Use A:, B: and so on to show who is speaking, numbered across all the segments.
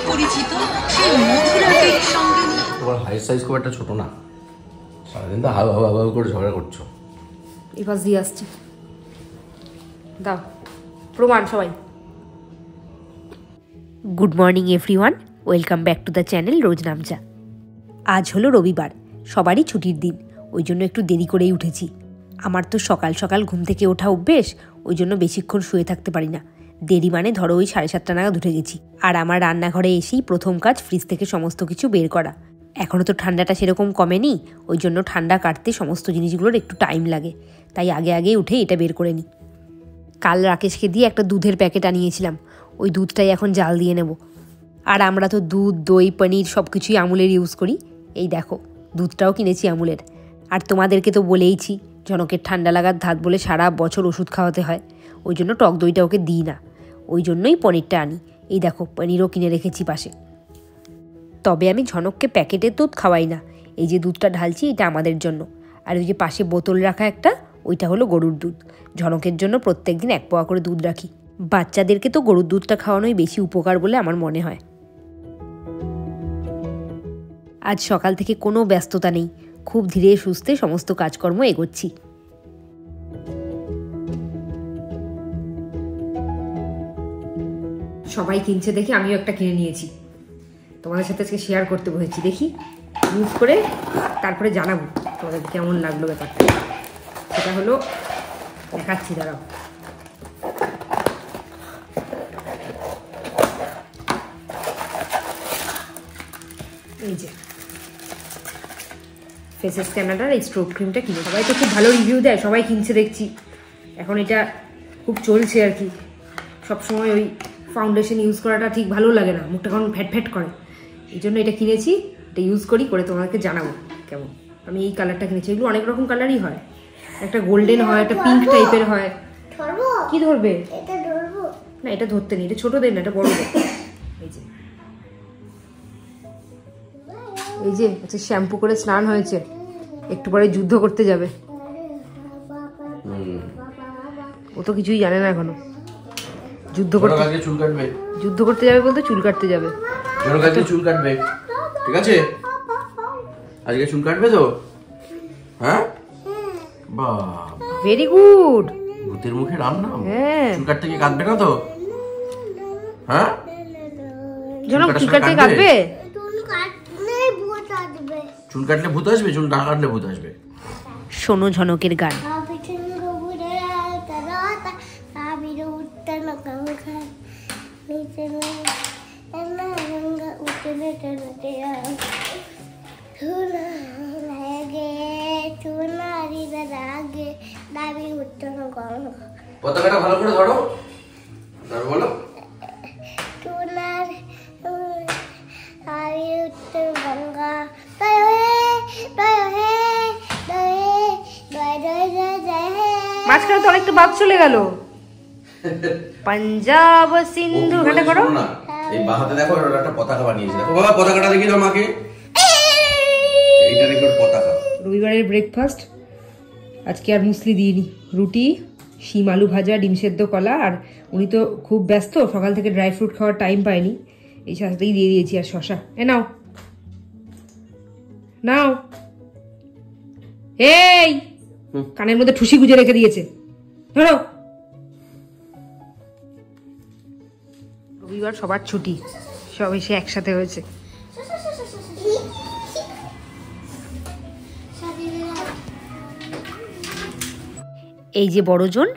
A: পরিচিত সেই মধুরাটির সঙ্গে
B: তোমার হাই সাইজ খুব একটা ছোট না, সারাদিন তো হাউ হাউ হাউ করে ঝগড়া করছো।
C: এবার দিয়ে আসছি, দাও প্রমাণ সবাই। Good morning everyone, welcome back to the channel Roj Namcha. আজ হলো রবিবার, সবারই ছুটির দিন, ওই জন্য একটু দেরি করেই উঠেছি। আমার তো সকাল সকাল ঘুম থেকে ওঠা অভ্যেস, ওই জন্য বেশিক্ষণ শুয়ে থাকতে পারি না। দেরি মানে ধরো ওই 7:30 নাগাদ উঠে গেছি। আর আমার রান্নাঘরে এসেই প্রথম কাজ ফ্রিজ থেকে সমস্ত কিছু বের করা। এখনও তো ঠান্ডাটা সেরকম কমেনি, ওই জন্য ঠান্ডা কাটতে সমস্ত জিনিসগুলোর একটু টাইম লাগে, তাই আগে আগে উঠে এটা বের করে নিই। কাল রাকেশকে দিয়ে একটা দুধের প্যাকেট আনিয়েছিলাম, ওই দুধটাই এখন জাল দিয়ে নেব। আর আমরা তো দুধ, দই, পনির সব কিছুই আমুলের ইউজ করি। এই দেখো দুধটাও কিনেছি আমুলের। আর তোমাদেরকে তো বলেইছি জনকের ঠান্ডা লাগার ধাত বলে সারা বছর ওষুধ খাওয়াতে হয়, ওই জন্য টক দইটা ওকে দিই না, ওই জন্যই পনিরটা আনি। এই দেখো পনিরও কিনে রেখেছি পাশে। তবে আমি ঝনককে প্যাকেটের দুধ খাওয়াই না, এই যে দুধটা ঢালছি এটা আমাদের জন্য। আর ওই যে পাশে বোতল রাখা একটা, ওইটা হলো গরুর দুধ। ঝনকের জন্য প্রত্যেক দিন 1 পোয়া করে দুধ রাখি। বাচ্চাদেরকে তো গরুর দুধটা খাওয়ানোই বেশি উপকার বলে আমার মনে হয়। আজ সকাল থেকে কোনো ব্যস্ততা নেই, খুব ধীরে সুস্থে সমস্ত কাজকর্ম এগোচ্ছি। সবাই কিনছে দেখে আমিও একটা কিনে নিয়েছি, তোমাদের সাথে আজকে শেয়ার করতে বসেছি। দেখি ইউজ করে তারপরে জানাবো তোমাদের কেমন লাগলো ব্যাপারটা। সেটা হলো দেখাচ্ছি, দাঁড়াও। এই যে ফেসেস ক্যানাডার এই স্ট্রোক ক্রিমটা কিনে, সবাই তো খুব ভালো রিভিউ দেয়, সবাই কিনছে দেখছি। এখন এটা খুব চলছে আর কি। সবসময় ওই ফাউন্ডেশন ইউজ করাটা ঠিক ভালো লাগে না, মুখটা কেমন ফ্যাট ফ্যাট করে। এই জন্য এটা কিনেছি, এটা ইউজ করি, করে তোমাদেরকে জানাবো কেমন। আমি এই কালারটা কিনেছি, এগুলো অনেক রকম কালারই হয়, একটা গোল্ডেন হয়, একটা পিঙ্ক টাইপের হয়। কি ধরবে? না এটা ধরতে নেই, এটা ছোটদের না, এটা বড়দের। এই যে এই যে আচ্ছা শ্যাম্পু করে স্নান হয়েছে, একটু পরে যুদ্ধ করতে যাবে। ও তো কিছুই জানে না এখনো। যুদ্ধ করতে
B: চুল কাটবে,
C: যুদ্ধ করতে যাবে বলতে চুল কাটতে যাবে।
B: চুল কাটবে, ঠিক আছে? আজকে চুল কাটবে তো? হ্যাঁ, বাহ
C: ভেরি গুড।
B: ভূতের মুখে রাম নাম।
C: হ্যাঁ,
B: চুল কাটতে কি কাটবে না তো? হ্যাঁ,
C: জনক চুল কাটতে কাটবে?
B: চুল কাটলে ভূত আসবে, চুল না কাটলে ভূত আসবে।
C: শোনো ঝনকের গান।
B: পতাকাটা ভালো করে ধরো, তারপর বলো।
C: মাঝখানে তো অনেকটা বাদ চলে গেল। পাঞ্জাব সিন্ধু ঘাটা করো
B: না, এই বাহাতে দেখো একটা পতাকা বানিয়েছে। দেখো বাবা পতাকাটা দেখি দাও মাকে, এইটা দেখো পতাকা।
C: রবিবারের ব্রেকফাস্ট আজকে আর মুসলি দিইনি, রুটি, শিম আলু ভাজা, ডিম সেদ্ধ, কলা। আর উনি তো খুব ব্যস্ত, সকাল থেকে ড্রাই ফ্রুট খাওয়ার টাইম পায়নি, এই সাথেই দিয়ে দিয়েছি। আর শশা, এ নাও নাও। এই কানের মধ্যে ঠুসি গুজে রেখে দিয়েছে, ধরো। রবিবার সবার ছুটি, সব এসে একসাথে হয়েছে। এই যে বড়জন,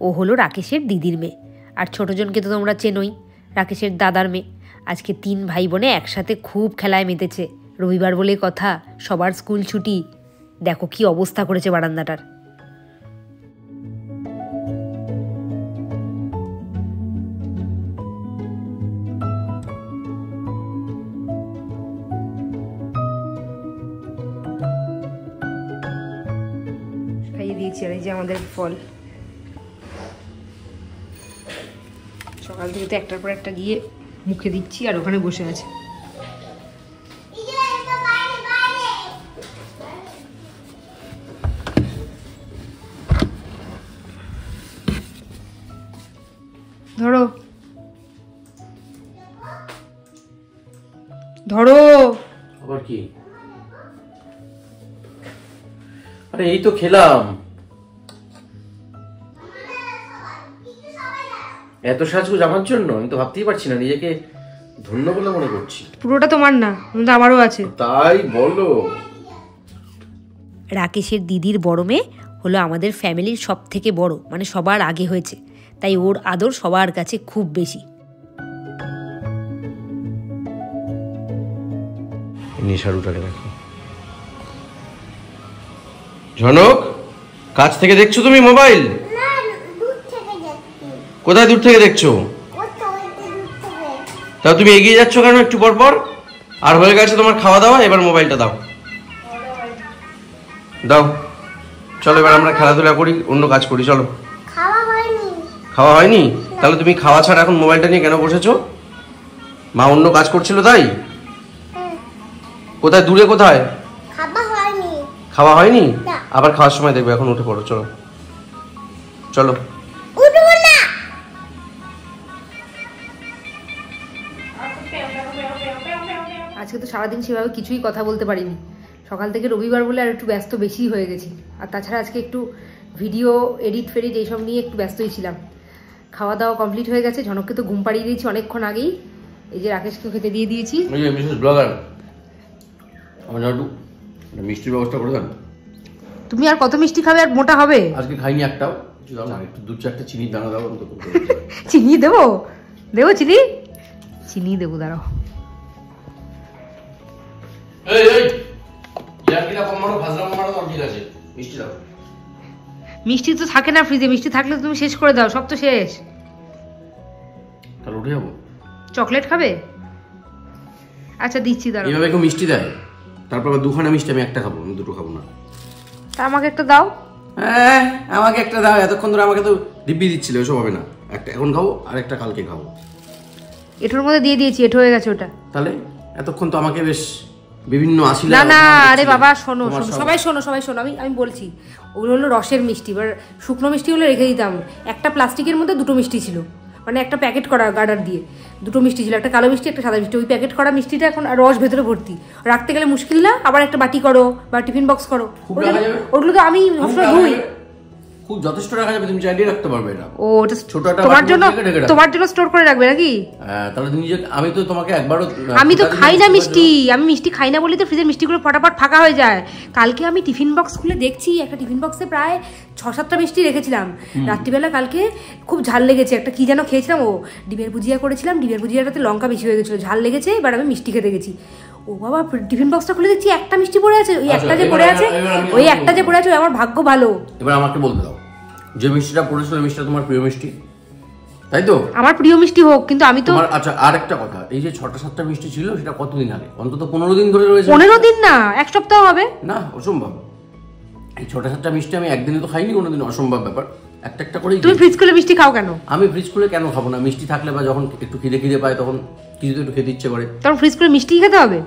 C: ও হলো রাকেশের দিদির মেয়ে। আর ছোটজনকে তো তোমরা চেনোই, রাকেশের দাদার মেয়ে। আজকে 3 ভাই বোনে একসাথে খুব খেলায় মেতেছে। রবিবার বলে কথা, সবার স্কুল ছুটি। দেখো কি অবস্থা করেছে বারান্দাটার। খাইয়ে দিয়েছি। আর এই যে আমাদের ফল, সকাল থেকে তো একটার পর একটা গিয়ে মুখে দিচ্ছি, আর ওখানে বসে আছে। ধরো ধরো।
B: আবার কি? আরে এই তো খেলাম। এত সাজগোজ আমার জন্য? আমি তো ভাবতেই পারছি না, নিজেকে ধন্য বলে মনে করছি।
C: পুরোটা তোমার না, কিন্তু আমারও আছে।
B: তাই বলো?
C: রাকেশের দিদির বড় মেয়ে হলো আমাদের ফ্যামিলির সব থেকে বড়, মানে সবার আগে হয়েছে, তাই ওর আদর সবার কাছে খুব বেশি।
B: নিশারুটাকে রাখো। ঝনক, কাছ থেকে দেখছো তুমি মোবাইল? কোথায় দূর থেকে দেখছো? তাও তুমি এগিয়ে যাচ্ছ কেন একটু পর পর? আর হয়ে গেছে তোমার খাওয়া দাওয়া, এবার মোবাইলটা দাও। দাও, চলো এবার আমরা খেলাধুলা করি, অন্য কাজ করি, চলো। খাওয়া হয়নি? তাহলে তুমি খাওয়া ছাড়া এখন মোবাইলটা নিয়ে কেন বসেছো? মা অন্য কাজ করছিল তাই? কোথায় দূরে? কোথায়? খাওয়া হয়নি? আবার খাওয়ার সময় দেখবে, এখন উঠে পড়ো, চলো চলো।
C: আজকে তো সারাদিন সেভাবে কিছুই কথা বলতে পারিনি, সকাল থেকে রবিবার বলে আর একটু ব্যস্ত বেশি হয়ে গেছি। আর তাছাড়া আজকে একটু ভিডিও এডিট ফেডিট এইসব নিয়ে একটু ব্যস্তই ছিলাম। খাওয়া দাওয়া কমপ্লিট হয়ে গেছে, ঝনককে তো ঘুম পাড়িয়ে দিয়েছি অনেকক্ষণ আগেই। এই যে রাকেশকে খেতে দিয়ে দিয়েছি।
B: মিসেস ব্লগার, আমার একটু মিষ্টির ব্যবস্থা করে দেন।
C: তুমি আর কত মিষ্টি খাবে, আর মোটা হবে?
B: আজকে খাইনি একটাও, একটু 2-4টা চিনির দানা দাও।
C: চিনি দেবো? দেবো চিনি? চিনি দেবো, দাঁড়াও। মিষ্টি তো থাকে না ফ্রিজে, মিষ্টি থাকলে তুমি শেষ করে দাও, সব তো শেষ।
B: তাহলে উঠে যাবো।
C: চকলেট খাবে? আচ্ছা দিচ্ছি, দাঁড়াও।
B: এইভাবে কেউ মিষ্টি দেয়? তারপর আবার দুখানা মিষ্টি আমি একটা খাবো, আমি দুটো খাবো না।
C: তা আমাকে একটা দাও।
B: হ্যাঁ আমাকে একটা দাও, এতক্ষণ ধরে আমাকে তো দিব্যি দিচ্ছিলে, ওসব হবে না। একটা এখন খাবো আর একটা কালকে খাবো।
C: এটার মধ্যে দিয়ে দিয়েছি, এটো হয়ে গেছে ওটা।
B: তাহলে এতক্ষণ তো আমাকে বেশ বিভিন্ন আসিলা।
C: না না, আরে বাবা শোনো শোনো, সবাই শোনো, সবাই শোনো, আমি বলছি। ওগুলো হলো রসের মিষ্টি, এবার শুকনো মিষ্টি হলে রেখে দিতাম। একটা প্লাস্টিকের মধ্যে দুটো মিষ্টি ছিল, মানে একটা প্যাকেট করা গার্ডার দিয়ে দুটো মিষ্টি ছিল, একটা কালো মিষ্টি একটা সাদা মিষ্টি। ওই প্যাকেট করা মিষ্টিটা এখন রস ভেতরে ভর্তি, রাখতে গেলে মুশকিল না? আবার একটা বাটি করো বা টিফিন বক্স করো, ওগুলো তো আমি সবসময় ধুই।
B: খুব যথেষ্ট রাখা যাবে, তুমি চাইলেই রাখতে পারবে এটা।
C: ও ওটা ছোট একটা তোমার জন্য স্টোর করে রাখবে নাকি?
B: হ্যাঁ তাহলে নিজে, আমি তো তোমাকে একবারও,
C: আমি তো খাই না মিষ্টি, আমি মিষ্টি খাই না বলি তো ফ্রিজের মিষ্টিগুলো ফটাফট ফাঁকা হয়ে যায়। কালকে আমি টিফিন বক্স খুলে দেখছি, একটা টিফিন বক্সে প্রায় 6-7টা মিষ্টি রেখেছিলাম। রাত্রিবেলা কালকে খুব ঝাল লেগেছে, একটা কি যেন খেয়েছিলাম, ও ডিমের ভুজিয়া করেছিলাম, ডিমের ভুজিয়াটাতে লঙ্কা বেশি হয়ে গেছিলো, ঝাল লেগেছে। এবার আমি মিষ্টি খেতে গেছি, ও বাবা টিফিন বক্সটা খুলে দেখছি একটা মিষ্টি পড়ে আছে। ওই একটা যে পড়ে আছে, ওই একটা যে পড়ে আছে, আমার ভাগ্য ভালো।
B: এবার আমাকে বলতে দাও, যে মিষ্টিটা পড়েছিল মিষ্টিটা তোমার প্রিয় মিষ্টি, তাই তো? আমার
C: প্রিয় মিষ্টি হোক, কিন্তু আমি তো।
B: আচ্ছা আর একটা কথা, এই যে 6টা-7টা মিষ্টি ছিল, সেটা কতদিন আগে? অন্তত 15 দিন ধরে রয়েছে।
C: 15 দিন না, এক সপ্তাহ হবে
B: না, অসম্ভব। এই 6টা-7টা মিষ্টি আমি একদিনে তো খাইনি কোনোদিন, অসম্ভব ব্যাপার। একটা একটা করে।
C: তুমি ফ্রিজ খুলে মিষ্টি খাও কেন?
B: আমি ফ্রিজ খুলে কেন খাবো না? মিষ্টি থাকলে বা যখন একটু খিদে পায় তখন কিছু তো একটু খেতে ইচ্ছে করে,
C: তখন ফ্রিজ খুলে মিষ্টি খেতে হবে।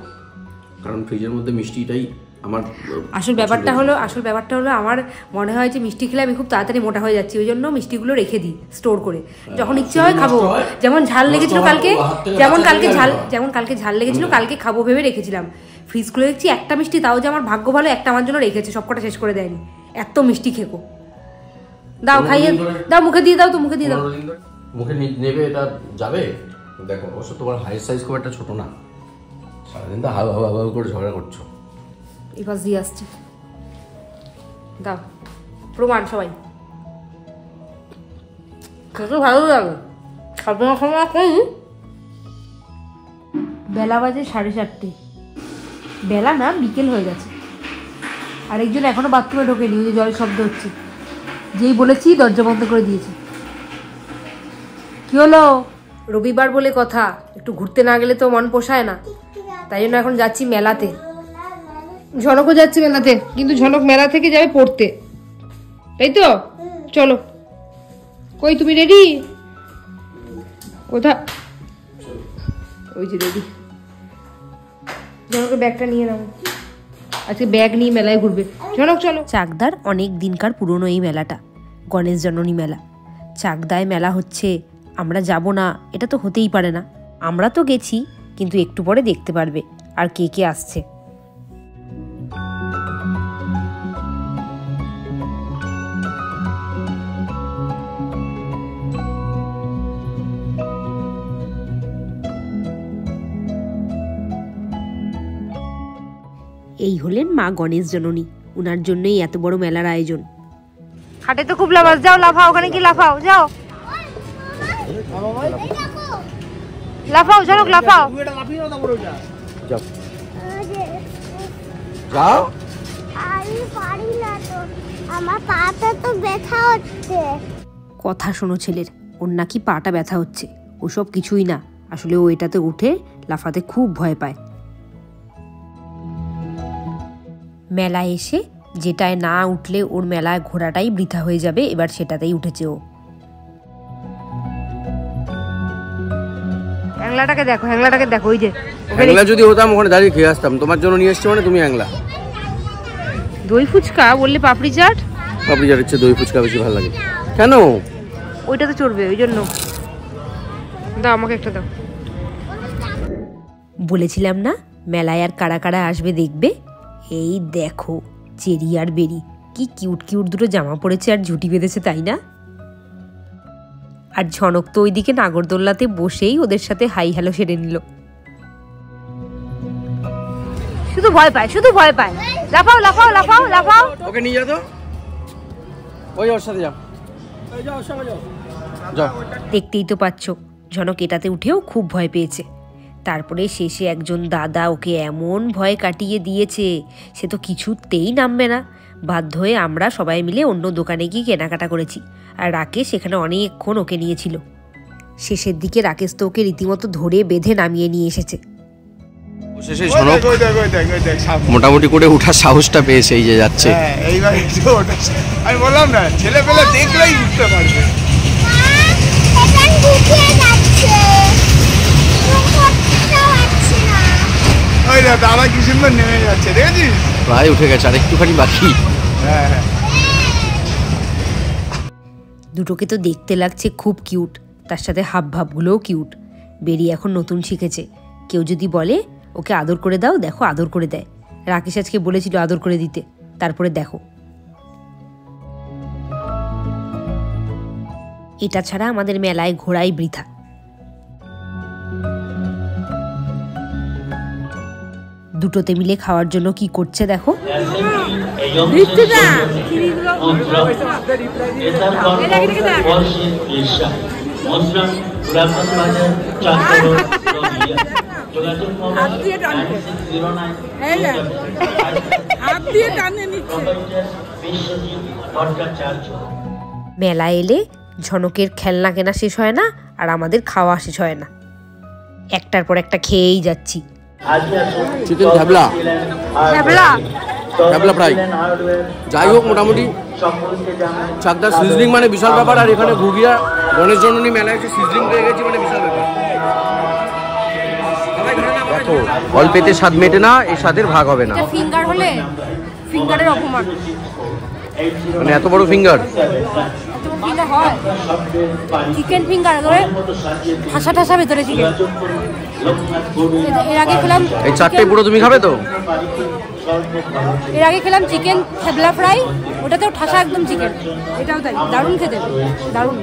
B: কারণ ফ্রিজের মধ্যে মিষ্টিটাই আমার
C: আসল ব্যাপারটা হলো আমার মনে হয় যে মিষ্টি খেলে আমি খুব তাড়াতাড়ি মোটা হয়ে যাচ্ছি, ওই জন্য মিষ্টিগুলো রেখে দিই স্টোর করে, যখন ইচ্ছে হয় খাবো। যেমন ঝাল লেগেছিল কালকে, যেমন কালকে ঝাল লেগেছিল, কালকে খাবো ভেবে রেখেছিলাম। ফ্রিজ খুলে দেখছি একটা মিষ্টি, তাও যে আমার ভাগ্য ভালো, একটা আমার জন্য রেখেছে, সবকটা শেষ করে দেয়নি। এত মিষ্টি খেকো, দাও খাইয়ে দাও, মুখে দিয়ে দাও তো, মুখে দিয়ে দাও।
B: মুখে নেবে, এটা যাবে। দেখো অবশ্য তোমার হাই সাইজ খুব একটা ছোট না, সারাদিন তো হাউ হাউ হাউ করে ঝগড়া করছো।
C: এবার দিয়ে আসছি, দাও প্রমাণ সবাই। খেতে ভালো লাগে, খাবো না খাবো না খাই। বেলা বাজে 4:30, বেলা না বিকেল হয়ে গেছে। আরেকজন এখনো বাথরুমে ঢোকেনি, ওই যে জল শব্দ হচ্ছে, যেই বলেছি দরজা বন্ধ করে দিয়েছে। কি হলো? রবিবার বলে কথা, একটু ঘুরতে না গেলে তো মন পোষায় না, তাই জন্য এখন যাচ্ছি মেলাতে। ঝনকও যাচ্ছে মেলাতে, কিন্তু ঝনক মেলা থেকে যাবে পড়তে, তাই তো? চলো। কই তুমি রেডি? কোথা? ওই যে রেডি। ঝনকের ব্যাগটা নিয়ে নাও, আজকে ব্যাগ নিয়ে মেলায় ঘুরবে। ঝনক চলো। চাকদার অনেক দিনকার পুরনো এই মেলাটা, গণেশ জননী মেলা। চাকদায় মেলা হচ্ছে, আমরা যাব না এটা তো হতেই পারে না। আমরা তো গেছি, কিন্তু একটু পরে দেখতে পারবে আর কে কে আসছে। এই হলেন মা গণেশ জননী, ওনার জন্যই এত বড় মেলার আয়োজন। হাটে তো খুব লাফাস, যাও লাফাও, ওখানে কি লাফাও, যাও লাফাও, ঝনক লাফাও,
B: যাও।
D: আমি পারি না তো, আমার পাটা তো ব্যথা হচ্ছে।
C: কথা শোনো ছেলের, ওর নাকি পাটা ব্যথা হচ্ছে। ওসব কিছুই না, আসলে ও এটাতে উঠে লাফাতে খুব ভয় পায়। মেলায় এসে যেটায় না উঠলে ওর মেলায় ঘোরাটাই বৃথা হয়ে যাবে, এবার সেটাতেই উঠেছে ও। হ্যাংলাটাকে দেখো, হ্যাংলাটাকে দেখো, ওই যে
B: হ্যাংলা যদি হতাম ওখানে দাঁড়িয়ে খেয়ে আসতাম। তোমার জন্য নিয়ে এসছি মানে তুমি হ্যাংলা।
C: দই ফুচকা বললে পাপড়ি চাট,
B: পাপড়ি চাটের চেয়ে দই ফুচকা বেশি ভালো লাগে। কেন?
C: ওইটা তো চড়বে, ওই জন্য দাও আমাকে একটা দাও। বলেছিলাম না মেলায় আর কারা কারা আসবে দেখবে। এই দেখো চেরি আর বেরি, কি কিউট কিউট দুটো জামা পরেছে আর ঝুটি বেঁধেছে, তাই না? আর ঝনক তো ওইদিকে নাগরদোল্লাতে বসেই ওদের সাথে হাই হ্যালো সেরে নিল। শুধু ভয় পায়, শুধু ভয় পায়। লাফাও লাফাও লাফাও লাফাও।
B: ওকে নিয়ে যা তো, ওই ওর সাথে যাও, যাও।
C: দেখতেই তো পাচ্ছ ঝনক এটাতে উঠেও খুব ভয় পেয়েছে। তারপরে শেষে একজন দাদা ওকে এমন ভয় কাটিয়ে দিয়েছে, সে তো কিছুতেই নামবে না। বাধ্য হয়ে আমরা সবাই মিলে অন্য দোকানে গিয়ে কেনাকাটা করেছি, আর রাকেশ সেখানে অনেকক্ষণ ওকে নিয়েছিল। শেষের দিকে রাকেশ তো ওকে রীতিমতো ধরে বেঁধে নামিয়ে নিয়ে এসেছে।
B: শেষে ঝনক মোটামুটি করে উঠার সাহসটা পেয়েছে, এই যে যাচ্ছে।
E: আমি বললাম না, ছেলে পেলে দেখলেই বুঝতে পারবে। দাদা কি সুন্দর নেমে যাচ্ছে, দেখেছিস?
B: প্রায় উঠে গেছে, আর একটুখানি বাকি।
E: হ্যাঁ হ্যাঁ,
C: দুটোকে তো দেখতে লাগছে খুব কিউট, তার সাথে হাব ভাবগুলোও কিউট। বেরিয়ে এখন নতুন শিখেছে, কেউ যদি বলে ওকে আদর করে দাও, দেখো আদর করে দেয়। রাকেশ আজকে বলেছিল আদর করে দিতে, তারপরে দেখো। এটা ছাড়া আমাদের মেলায় ঘোরাই বৃথা। দুটোতে মিলে খাওয়ার জন্য কি করছে দেখো। মেলায় এলে ঝনকের খেলনা কেনা শেষ হয় না, আর আমাদের খাওয়া শেষ হয় না। একটার পর একটা খেয়েই যাচ্ছি।
B: চিকেন ঝাবলা, ঝাবলা ফ্রাই, যাই হোক মোটামুটি চাকদার সিজলিং মানে বিশাল ব্যাপার। আর এখানে ঘুগিয়া গণেশ জননী মেলায় এসে সিজলিং পেয়ে গেছি মানে বিশাল ব্যাপার। দেখো অল্পেতে স্বাদ মেটে না, এই স্বাদের ভাগ হবে না।
C: ফিঙ্গার হলে ফিঙ্গারের অপমান,
B: মানে এত বড় ফিঙ্গার
C: হয় চিকেন ফিঙ্গার ধরে ঠাসা ঠাসা ভেতরে চিকেন। এর আগে খেলাম
B: এই চারটে পুরো তুমি খাবে তো?
C: এর আগে খেলাম চিকেন থেবলা ফ্রাই, ওটাতেও ঠাসা একদম চিকেন, এটাও তাই দারুণ খেতে, দারুণ।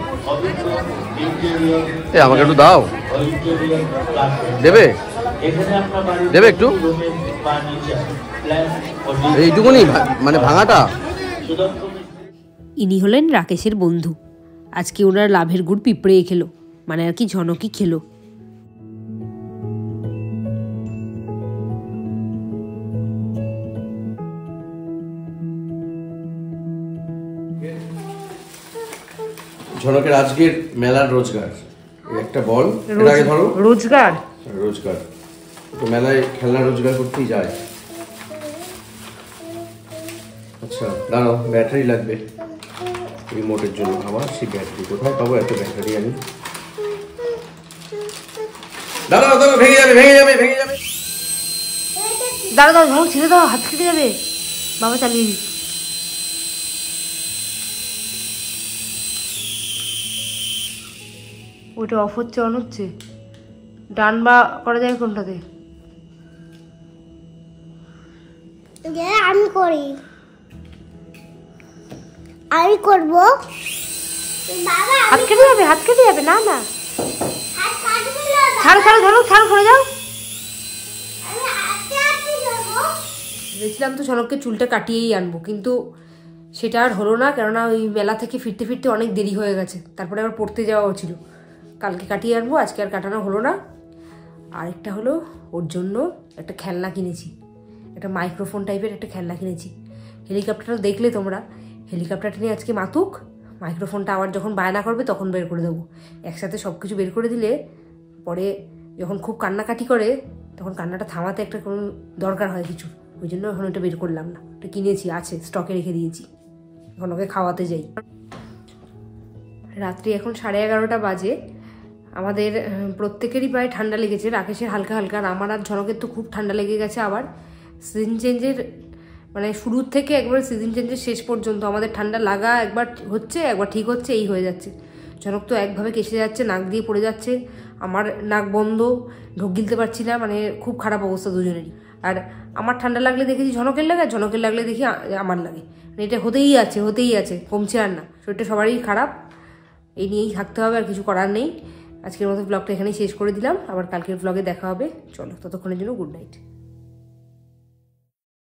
B: আমাকে একটু দাও, দেবে দেবে একটু, এইটুকুনি মানে ভাঙাটা। ইনি হলেন রাকেশের বন্ধু। আজকে ওনার লাভের গুড় পিঁপড়ে খেলো, মানে আর কি ঝনকই খেলো। ঝনকের আজকের মেলার রোজগার একটা বল, এটাকে ধরো। রোজগার রোজগার তো মেলায় খেলনা রোজগার করতেই যায়। আচ্ছা দাঁড়াও, ব্যাটারি লাগবে রিমোটের জন্য। আবার সেই ব্যাটারি কোথায় পাবো? এত ব্যাটারি আমি, দাঁড়াও দাঁড়াও, ভেঙে যাবে ভেঙে যাবে ভেঙে যাবে। দাঁড়াও দাঁড়াও, ভালো ছেড়ে দাও, হাত কেটে যাবে। বাবা চালিয়ে দিই। ওটা অফ হচ্ছে অন হচ্ছে,
C: ডান বা করা যায় কোনটাতে?
D: আমি করি, আমি করব। বাবা
C: হাত কেটে যাবে, হাত কেটে যাবে। না না,
D: হাত কাটবো না,
C: ছাড়ো ছাড়ো ধরো, ছাড়ো সরে যাও।
D: আমি হাতে হাতে দেবো।
C: ভেবেছিলাম তো ঝনককে চুলটা কাটিয়েই আনবো, কিন্তু সেটা আর হলো না, কেননা ওই মেলা থেকে ফিরতে ফিরতে অনেক দেরি হয়ে গেছে। তারপরে আবার পড়তে যাওয়াও ছিল। কালকে কাটিয়ে আনবো, আজকে আর কাটানো হলো না। আরেকটা হলো ওর জন্য একটা খেলনা কিনেছি, একটা মাইক্রোফোন টাইপের একটা খেলনা কিনেছি। হেলিকপ্টারটা দেখলে তোমরা, হেলিকপ্টারটা নিয়ে আজকে মাতুক, মাইক্রোফোনটা আবার যখন বায়না করবে তখন বের করে দেবো। একসাথে সব কিছু বের করে দিলে পরে যখন খুব কান্নাকাটি করে তখন কান্নাটা থামাতে একটা কোনো দরকার হয় কিছু, ওই জন্য এখন ওটা বের করলাম না। ওটা কিনেছি, আছে, স্টকে রেখে দিয়েছি, এখন ওকে খাওয়াতে যাই। রাত্রি এখন 11:30 বাজে। আমাদের প্রত্যেকেরই প্রায় ঠান্ডা লেগেছে, রাকেশের হালকা হালকা, আর আমার আর ঝনকের তো খুব ঠান্ডা লেগে গেছে। আবার সিজন চেঞ্জের মানে শুরুর থেকে একবার সিজন চেঞ্জের শেষ পর্যন্ত আমাদের ঠান্ডা লাগা একবার হচ্ছে, একবার ঠিক হচ্ছে, এই হয়ে যাচ্ছে। ঝনক তো একভাবে কেসে যাচ্ছে, নাক দিয়ে পড়ে যাচ্ছে, আমার নাক বন্ধ, ঢোক গিলতে পারছি না, মানে খুব খারাপ অবস্থা দুজনেরই। আর আমার ঠান্ডা লাগলে দেখেছি ঝনকের লাগে, আর ঝনকের লাগলে দেখি আমার লাগে, মানে এটা হতেই আছে, কমছে আর না। শরীরটা সবারই খারাপ, এই নিয়েই থাকতে হবে, আর কিছু করার নেই। আজকের মতো ব্লগটা এখানেই শেষ করে দিলাম, আবার কালকের ব্লগে দেখা হবে। চলো, ততক্ষণের জন্য গুড নাইট।